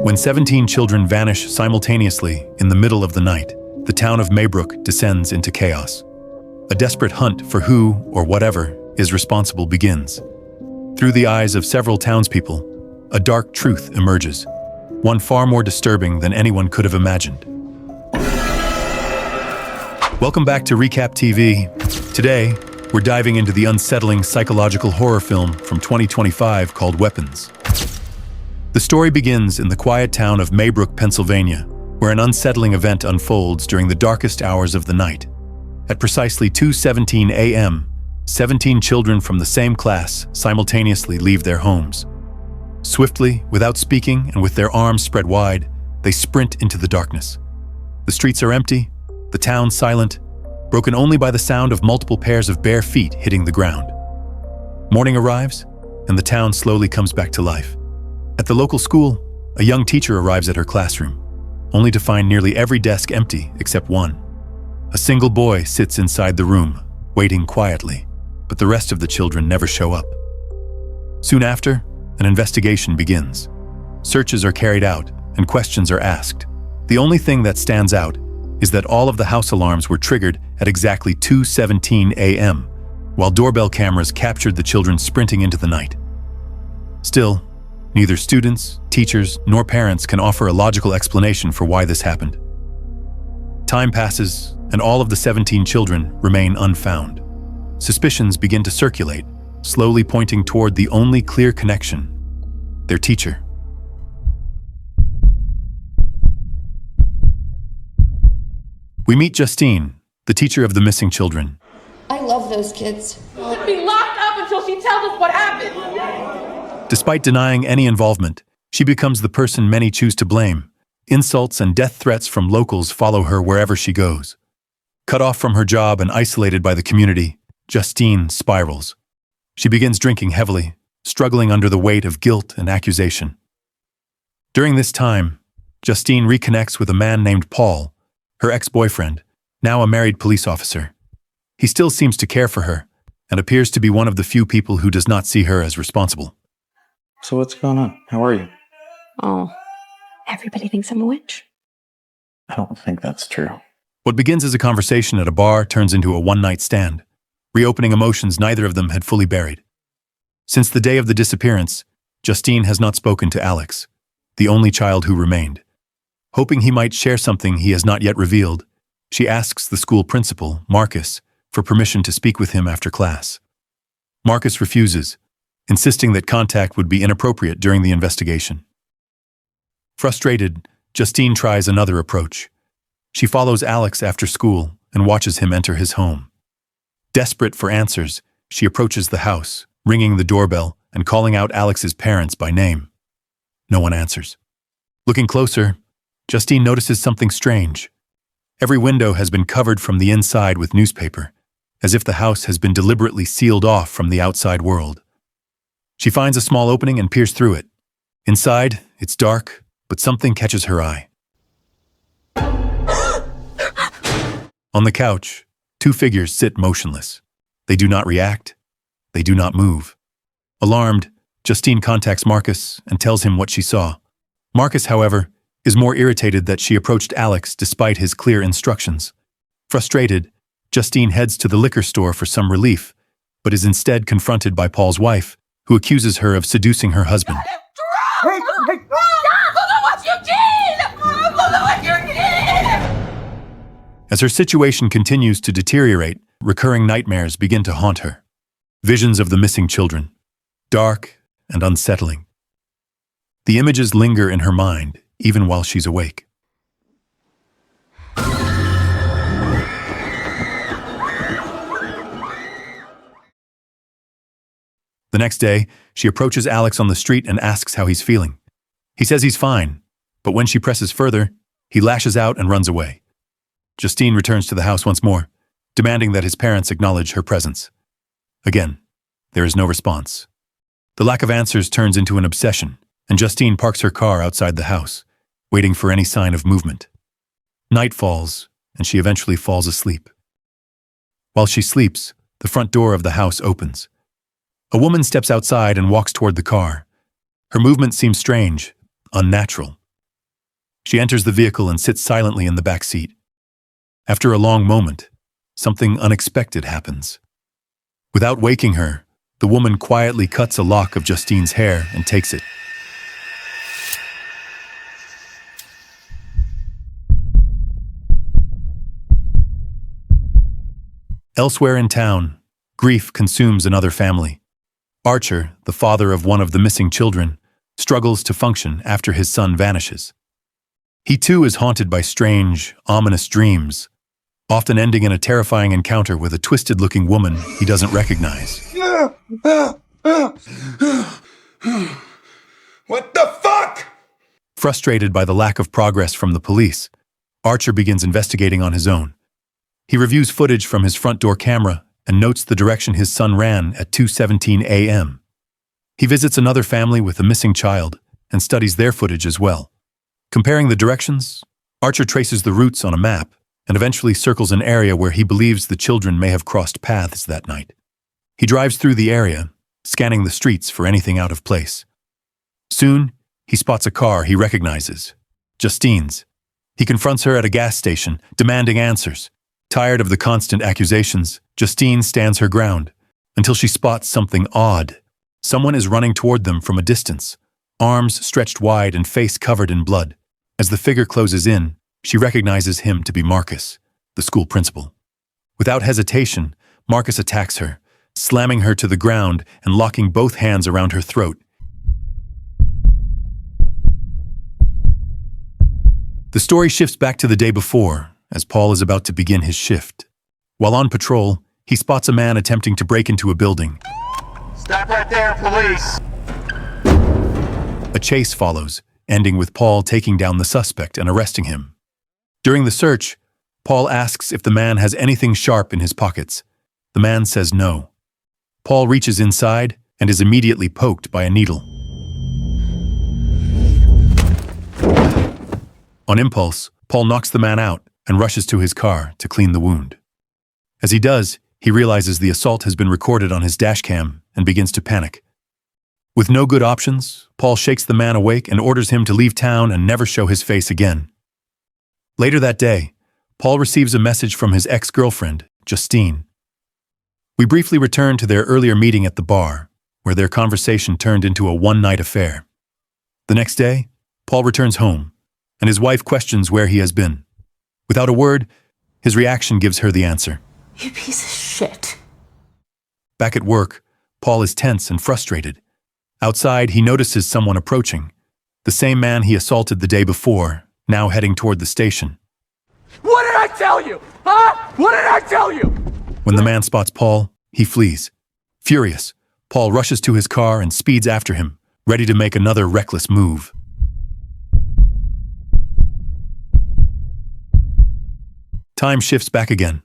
When 17 children vanish simultaneously in the middle of the night, the town of Maybrook descends into chaos. A desperate hunt for who, or whatever, is responsible begins. Through the eyes of several townspeople, a dark truth emerges, one far more disturbing than anyone could have imagined. Welcome back to Recap TV. Today, we're diving into the unsettling psychological horror film from 2025 called Weapons. The story begins in the quiet town of Maybrook, Pennsylvania, where an unsettling event unfolds during the darkest hours of the night. At precisely 2:17 a.m., 17 children from the same class simultaneously leave their homes. Swiftly, without speaking and with their arms spread wide, they sprint into the darkness. The streets are empty, the town silent, broken only by the sound of multiple pairs of bare feet hitting the ground. Morning arrives, and the town slowly comes back to life. At the local school, a young teacher arrives at her classroom, only to find nearly every desk empty except one. A single boy sits inside the room, waiting quietly, but the rest of the children never show up. Soon after, an investigation begins. Searches are carried out, and questions are asked. The only thing that stands out is that all of the house alarms were triggered at exactly 2:17 a.m., while doorbell cameras captured the children sprinting into the night. Still, neither students, teachers, nor parents can offer a logical explanation for why this happened. Time passes, and all of the 17 children remain unfound. Suspicions begin to circulate, slowly pointing toward the only clear connection: their teacher. We meet Justine, the teacher of the missing children. I love those kids. She'll be locked up until she tells us what happened. Despite denying any involvement, she becomes the person many choose to blame. Insults and death threats from locals follow her wherever she goes. Cut off from her job and isolated by the community, Justine spirals. She begins drinking heavily, struggling under the weight of guilt and accusation. During this time, Justine reconnects with a man named Paul, her ex-boyfriend, now a married police officer. He still seems to care for her, and appears to be one of the few people who does not see her as responsible. So what's going on? How are you? Oh, everybody thinks I'm a witch. I don't think that's true. What begins as a conversation at a bar turns into a one-night stand, reopening emotions neither of them had fully buried. Since the day of the disappearance, Justine has not spoken to Alex, the only child who remained. Hoping he might share something he has not yet revealed, she asks the school principal, Marcus, for permission to speak with him after class. Marcus refuses, insisting that contact would be inappropriate during the investigation. Frustrated, Justine tries another approach. She follows Alex after school and watches him enter his home. Desperate for answers, she approaches the house, ringing the doorbell and calling out Alex's parents by name. No one answers. Looking closer, Justine notices something strange. Every window has been covered from the inside with newspaper, as if the house has been deliberately sealed off from the outside world. She finds a small opening and peers through it. Inside, it's dark, but something catches her eye. On the couch, two figures sit motionless. They do not react. They do not move. Alarmed, Justine contacts Marcus and tells him what she saw. Marcus, however, is more irritated that she approached Alex despite his clear instructions. Frustrated, Justine heads to the liquor store for some relief, but is instead confronted by Paul's wife, who accuses her of seducing her husband. Hey! Look at what you did! Look at what you did! As her situation continues to deteriorate, recurring nightmares begin to haunt her. Visions of the missing children, dark and unsettling. The images linger in her mind, even while she's awake. The next day, she approaches Alex on the street and asks how he's feeling. He says he's fine, but when she presses further, he lashes out and runs away. Justine returns to the house once more, demanding that his parents acknowledge her presence. Again, there is no response. The lack of answers turns into an obsession, and Justine parks her car outside the house, waiting for any sign of movement. Night falls, and she eventually falls asleep. While she sleeps, the front door of the house opens. A woman steps outside and walks toward the car. Her movement seems strange, unnatural, She enters the vehicle and sits silently in the back seat. After a long moment, something unexpected happens. Without waking her, the woman quietly cuts a lock of Justine's hair and takes it. Elsewhere in town, grief consumes another family. Archer, the father of one of the missing children, struggles to function after his son vanishes. He too is haunted by strange, ominous dreams, often ending in a terrifying encounter with a twisted-looking woman he doesn't recognize. What the fuck? Frustrated by the lack of progress from the police, Archer begins investigating on his own. He reviews footage from his front door camera and notes the direction his son ran at 2:17 a.m. He visits another family with a missing child and studies their footage as well. Comparing the directions, Archer traces the routes on a map and eventually circles an area where he believes the children may have crossed paths that night. He drives through the area, scanning the streets for anything out of place. Soon, he spots a car he recognizes, Justine's. He confronts her at a gas station, demanding answers. Tired of the constant accusations, Justine stands her ground until she spots something odd. Someone is running toward them from a distance, arms stretched wide and face covered in blood. As the figure closes in, she recognizes him to be Marcus, the school principal. Without hesitation, Marcus attacks her, slamming her to the ground and locking both hands around her throat. The story shifts back to the day before, as Paul is about to begin his shift. While on patrol, he spots a man attempting to break into a building. Stop right there, police! A chase follows, ending with Paul taking down the suspect and arresting him. During the search, Paul asks if the man has anything sharp in his pockets. The man says no. Paul reaches inside and is immediately poked by a needle. On impulse, Paul knocks the man out and rushes to his car to clean the wound. As he does, he realizes the assault has been recorded on his dashcam and begins to panic. With no good options, Paul shakes the man awake and orders him to leave town and never show his face again. Later that day, Paul receives a message from his ex-girlfriend, Justine. We briefly return to their earlier meeting at the bar, where their conversation turned into a one-night affair. The next day, Paul returns home, and his wife questions where he has been. Without a word, his reaction gives her the answer. You piece of shit. Back at work, Paul is tense and frustrated. Outside, he notices someone approaching. The same man he assaulted the day before, now heading toward the station. What did I tell you? Huh? What did I tell you? When the man spots Paul, he flees. Furious, Paul rushes to his car and speeds after him, ready to make another reckless move. Time shifts back again.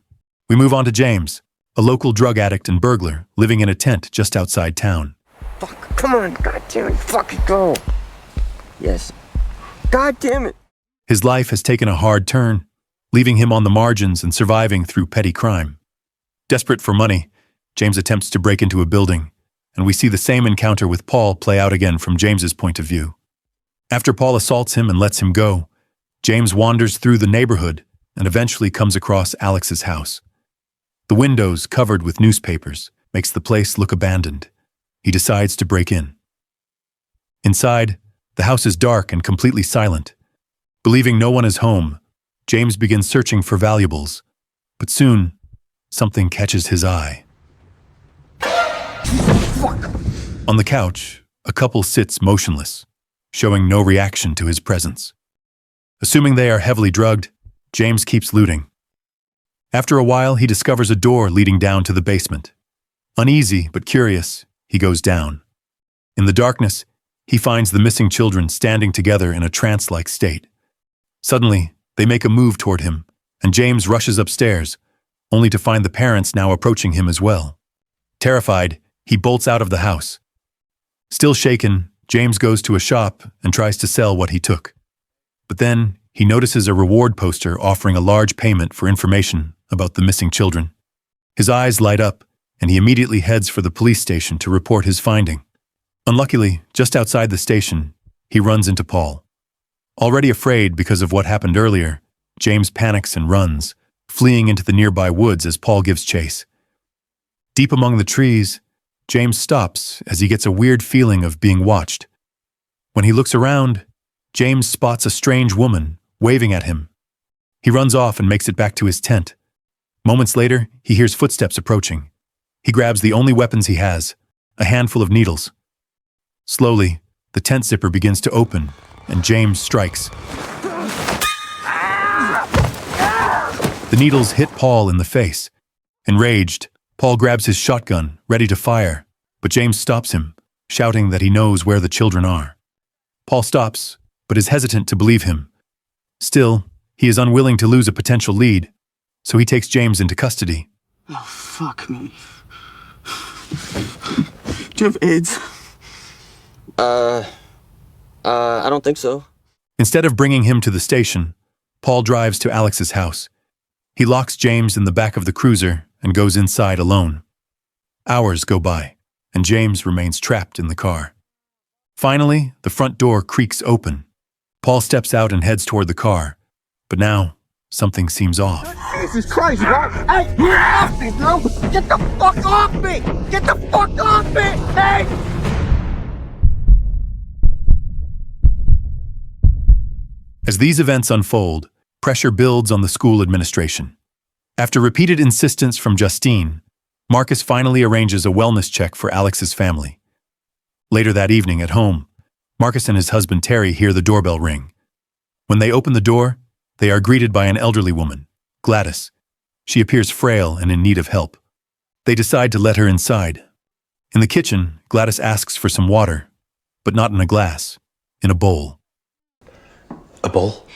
We move on to James, a local drug addict and burglar living in a tent just outside town. Fuck, come on, goddammit, fucking go. Yes. God damn it. His life has taken a hard turn, leaving him on the margins and surviving through petty crime. Desperate for money, James attempts to break into a building, and we see the same encounter with Paul play out again from James's point of view. After Paul assaults him and lets him go, James wanders through the neighborhood and eventually comes across Alex's house. The windows, covered with newspapers, makes the place look abandoned. He decides to break in. Inside, the house is dark and completely silent. Believing no one is home, James begins searching for valuables, but soon, something catches his eye. On the couch, a couple sits motionless, showing no reaction to his presence. Assuming they are heavily drugged, James keeps looting. After a while, he discovers a door leading down to the basement. Uneasy but curious, he goes down. In the darkness, he finds the missing children standing together in a trance-like state. Suddenly, they make a move toward him, and James rushes upstairs, only to find the parents now approaching him as well. Terrified, he bolts out of the house. Still shaken, James goes to a shop and tries to sell what he took. But then, he notices a reward poster offering a large payment for information about the missing children. His eyes light up, and he immediately heads for the police station to report his finding. Unluckily, just outside the station, he runs into Paul. Already afraid because of what happened earlier, James panics and runs, fleeing into the nearby woods as Paul gives chase. Deep among the trees, James stops as he gets a weird feeling of being watched. When he looks around, James spots a strange woman waving at him. He runs off and makes it back to his tent. Moments later, he hears footsteps approaching. He grabs the only weapons he has, a handful of needles. Slowly, the tent zipper begins to open, and James strikes. The needles hit Paul in the face. Enraged, Paul grabs his shotgun, ready to fire, but James stops him, shouting that he knows where the children are. Paul stops, but is hesitant to believe him. Still, he is unwilling to lose a potential lead, so he takes James into custody. Oh, fuck me. Do you have AIDS? I don't think so. Instead of bringing him to the station, Paul drives to Alex's house. He locks James in the back of the cruiser and goes inside alone. Hours go by, and James remains trapped in the car. Finally, the front door creaks open. Paul steps out and heads toward the car, but now something seems off. Jesus Christ, bro! Hey, get off me, bro! Get the fuck off me! Get the fuck off me! Hey! As these events unfold, pressure builds on the school administration. After repeated insistence from Justine, Marcus finally arranges a wellness check for Alex's family. Later that evening at home, Marcus and his husband Terry hear the doorbell ring. When they open the door, they are greeted by an elderly woman, Gladys. She appears frail and in need of help. They decide to let her inside. In the kitchen, Gladys asks for some water, but not in a glass, in a bowl. A bowl?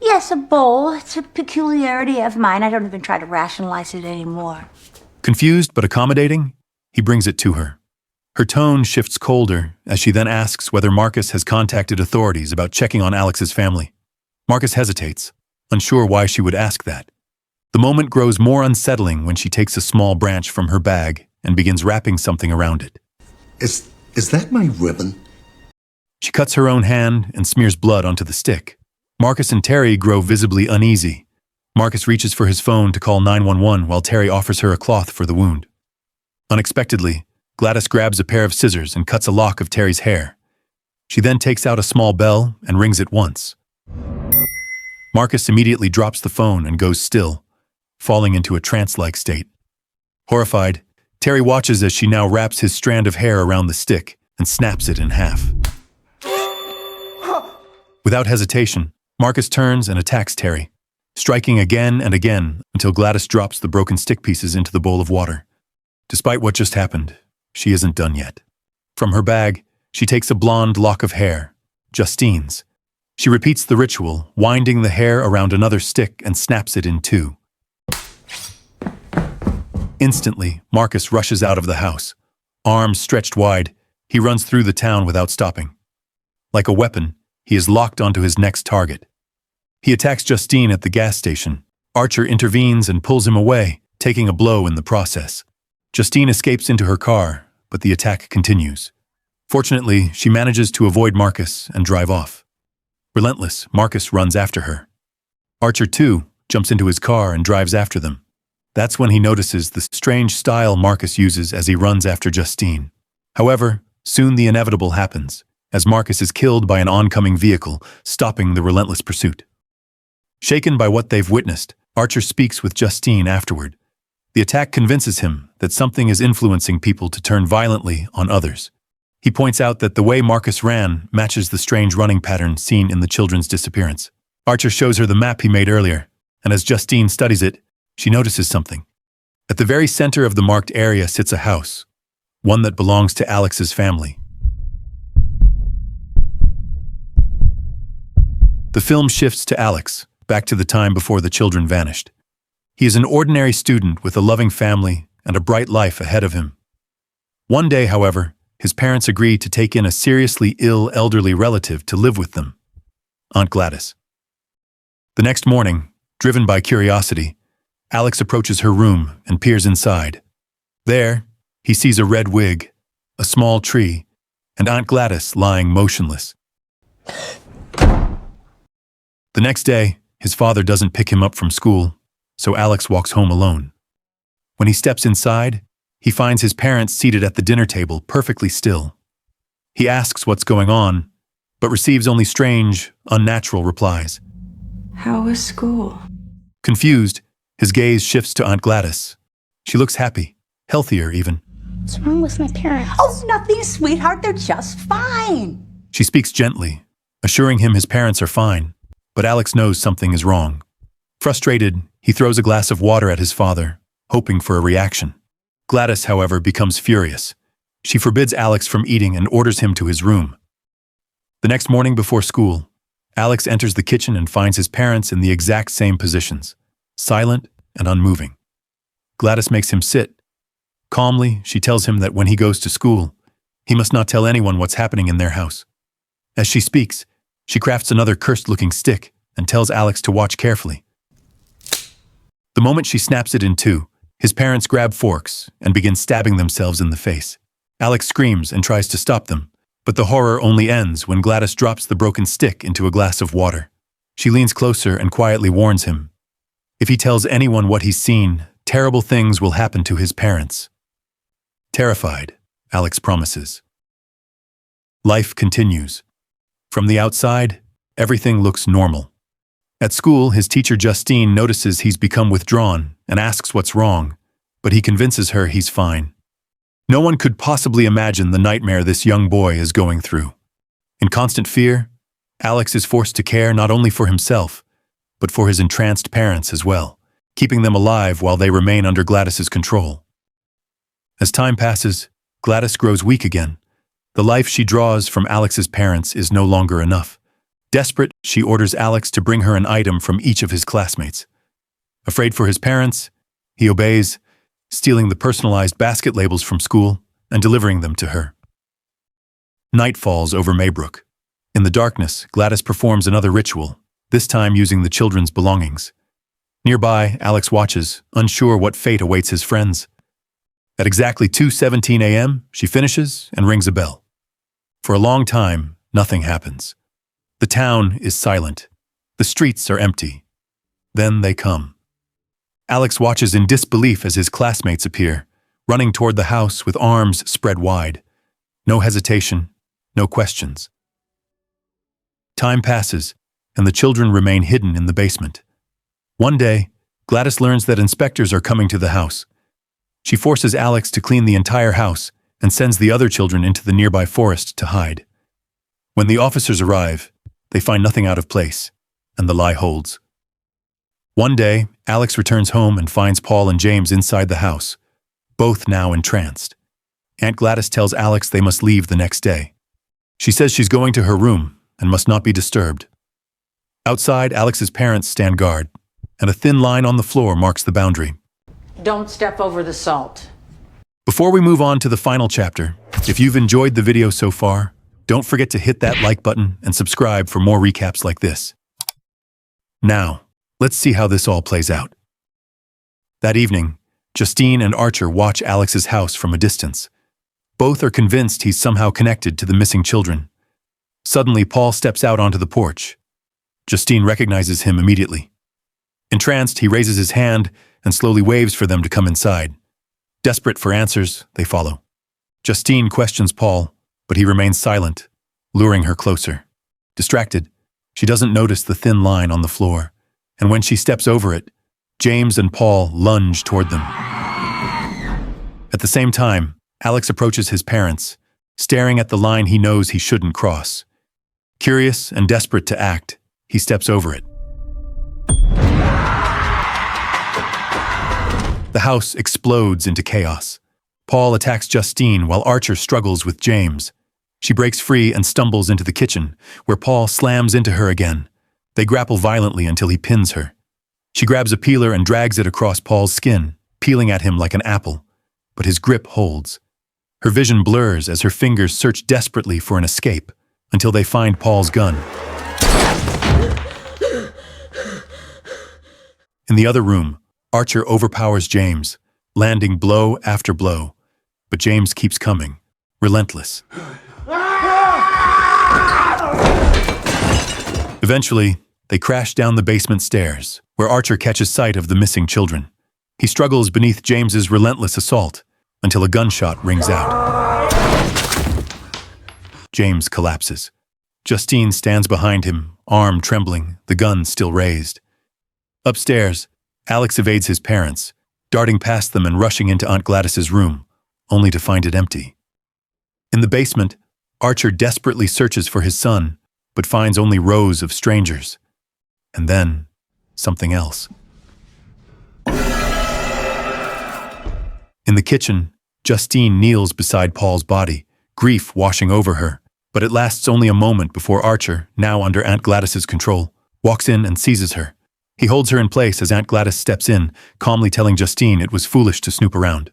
Yes, a bowl. It's a peculiarity of mine. I don't even try to rationalize it anymore. Confused but accommodating, he brings it to her. Her tone shifts colder as she then asks whether Marcus has contacted authorities about checking on Alex's family. Marcus hesitates, unsure why she would ask that. The moment grows more unsettling when she takes a small branch from her bag and begins wrapping something around it. Is that my ribbon? She cuts her own hand and smears blood onto the stick. Marcus and Terry grow visibly uneasy. Marcus reaches for his phone to call 911 while Terry offers her a cloth for the wound. Unexpectedly, Gladys grabs a pair of scissors and cuts a lock of Terry's hair. She then takes out a small bell and rings it once. Marcus immediately drops the phone and goes still, falling into a trance-like state. Horrified, Terry watches as she now wraps his strand of hair around the stick and snaps it in half. Without hesitation, Marcus turns and attacks Terry, striking again and again until Gladys drops the broken stick pieces into the bowl of water. Despite what just happened, she isn't done yet. From her bag, she takes a blonde lock of hair, Justine's. She repeats the ritual, winding the hair around another stick and snaps it in two. Instantly, Marcus rushes out of the house. Arms stretched wide, he runs through the town without stopping. Like a weapon, he is locked onto his next target. He attacks Justine at the gas station. Archer intervenes and pulls him away, taking a blow in the process. Justine escapes into her car, but the attack continues. Fortunately, she manages to avoid Marcus and drive off. Relentless, Marcus runs after her. Archer, too, jumps into his car and drives after them. That's when he notices the strange style Marcus uses as he runs after Justine. However, soon the inevitable happens, as Marcus is killed by an oncoming vehicle, stopping the relentless pursuit. Shaken by what they've witnessed, Archer speaks with Justine afterward. The attack convinces him that something is influencing people to turn violently on others. He points out that the way Marcus ran matches the strange running pattern seen in the children's disappearance. Archer shows her the map he made earlier, and as Justine studies it, she notices something. At the very center of the marked area sits a house, one that belongs to Alex's family. The film shifts to Alex, back to the time before the children vanished. He is an ordinary student with a loving family and a bright life ahead of him. One day, however, his parents agree to take in a seriously ill elderly relative to live with them, Aunt Gladys. The next morning, driven by curiosity, Alex approaches her room and peers inside. There, he sees a red wig, a small tree, and Aunt Gladys lying motionless. next day, his father doesn't pick him up from school, so Alex walks home alone. When he steps inside, he finds his parents seated at the dinner table, perfectly still. He asks what's going on, but receives only strange, unnatural replies. How was school? Confused, his gaze shifts to Aunt Gladys. She looks happy, healthier even. What's wrong with my parents? Oh, nothing, sweetheart. They're just fine. She speaks gently, assuring him his parents are fine, but Alex knows something is wrong. Frustrated, he throws a glass of water at his father, hoping for a reaction. Gladys, however, becomes furious. She forbids Alex from eating and orders him to his room. The next morning before school, Alex enters the kitchen and finds his parents in the exact same positions, silent and unmoving. Gladys makes him sit. Calmly, she tells him that when he goes to school, he must not tell anyone what's happening in their house. As she speaks, she crafts another cursed-looking stick and tells Alex to watch carefully. The moment she snaps it in two, his parents grab forks and begin stabbing themselves in the face. Alex screams and tries to stop them, but the horror only ends when Gladys drops the broken stick into a glass of water. She leans closer and quietly warns him. If he tells anyone what he's seen, terrible things will happen to his parents. Terrified, Alex promises. Life continues. From the outside, everything looks normal. At school, his teacher Justine notices he's become withdrawn and asks what's wrong, but he convinces her he's fine. No one could possibly imagine the nightmare this young boy is going through. In constant fear, Alex is forced to care not only for himself, but for his entranced parents as well, keeping them alive while they remain under Gladys's control. As time passes, Gladys grows weak again. The life she draws from Alex's parents is no longer enough. Desperate, she orders Alex to bring her an item from each of his classmates. Afraid for his parents, he obeys, stealing the personalized basket labels from school and delivering them to her. Night falls over Maybrook. In the darkness, Gladys performs another ritual, this time using the children's belongings. Nearby, Alex watches, unsure what fate awaits his friends. At exactly 2:17 a.m., she finishes and rings a bell. For a long time, nothing happens. The town is silent. The streets are empty. Then they come. Alex watches in disbelief as his classmates appear, running toward the house with arms spread wide. No hesitation, no questions. Time passes, and the children remain hidden in the basement. One day, Gladys learns that inspectors are coming to the house. She forces Alex to clean the entire house and sends the other children into the nearby forest to hide. When the officers arrive, they find nothing out of place, and the lie holds. One day, Alex returns home and finds Paul and James inside the house, both now entranced. Aunt Gladys tells Alex they must leave the next day. She says she's going to her room and must not be disturbed. Outside, Alex's parents stand guard, and a thin line on the floor marks the boundary. Don't step over the salt. Before we move on to the final chapter, if you've enjoyed the video so far, don't forget to hit that like button and subscribe for more recaps like this. Now, let's see how this all plays out. That evening, Justine and Archer watch Alex's house from a distance. Both are convinced he's somehow connected to the missing children. Suddenly, Paul steps out onto the porch. Justine recognizes him immediately. Entranced, he raises his hand and slowly waves for them to come inside. Desperate for answers, they follow. Justine questions Paul, but he remains silent, luring her closer. Distracted, she doesn't notice the thin line on the floor, and when she steps over it, James and Paul lunge toward them. At the same time, Alex approaches his parents, staring at the line he knows he shouldn't cross. Curious and desperate to act, he steps over it. The house explodes into chaos. Paul attacks Justine while Archer struggles with James. She breaks free and stumbles into the kitchen, where Paul slams into her again. They grapple violently until he pins her. She grabs a peeler and drags it across Paul's skin, peeling at him like an apple. But his grip holds. Her vision blurs as her fingers search desperately for an escape, until they find Paul's gun. In the other room, Archer overpowers James, landing blow after blow. But James keeps coming, relentless. Eventually, They crash down the basement stairs, where Archer catches sight of the missing children. He struggles beneath James's relentless assault until a gunshot rings out. James collapses. Justine stands behind him, arm trembling, the gun still raised. Upstairs, Alex evades his parents, darting past them and rushing into Aunt Gladys's room, only to find it empty. In the basement, Archer desperately searches for his son, but finds only rows of strangers. And then, something else. In the kitchen, Justine kneels beside Paul's body, grief washing over her, but it lasts only a moment before Archer, now under Aunt Gladys's control, walks in and seizes her. He holds her in place as Aunt Gladys steps in, calmly telling Justine it was foolish to snoop around.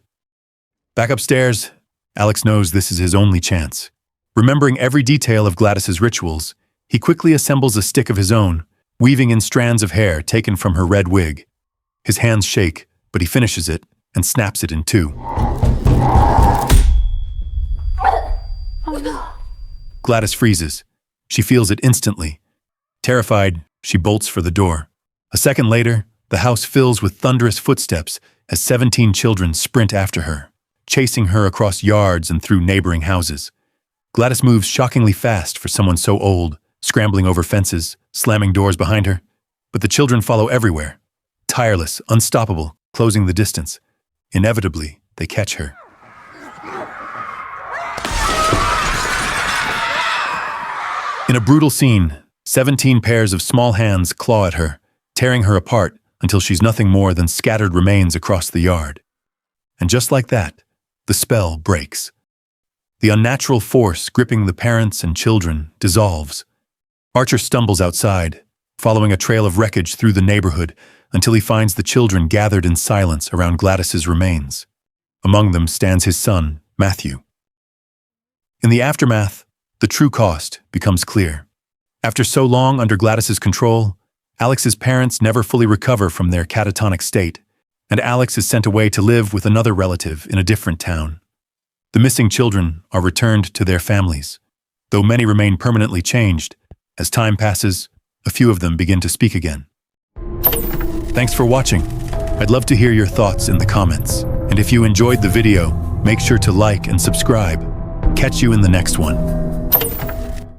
Back upstairs, Alex knows this is his only chance. Remembering every detail of Gladys's rituals, he quickly assembles a stick of his own, weaving in strands of hair taken from her red wig. His hands shake, but he finishes it and snaps it in two. Oh no. Gladys freezes. She feels it instantly. Terrified, she bolts for the door. A second later, the house fills with thunderous footsteps as 17 children sprint after her, chasing her across yards and through neighboring houses. Gladys moves shockingly fast for someone so old, scrambling over fences, slamming doors behind her. But the children follow everywhere, tireless, unstoppable, closing the distance. Inevitably, they catch her. In a brutal scene, 17 pairs of small hands claw at her, tearing her apart until she's nothing more than scattered remains across the yard. And just like that, the spell breaks. The unnatural force gripping the parents and children dissolves. Archer stumbles outside, following a trail of wreckage through the neighborhood until he finds the children gathered in silence around Gladys's remains. Among them stands his son, Matthew. In the aftermath, the true cost becomes clear. After so long under Gladys's control, Alex's parents never fully recover from their catatonic state, and Alex is sent away to live with another relative in a different town. The missing children are returned to their families, though many remain permanently changed. As time passes, a few of them begin to speak again. Thanks for watching. I'd love to hear your thoughts in the comments. And if you enjoyed the video, make sure to like and subscribe. Catch you in the next one.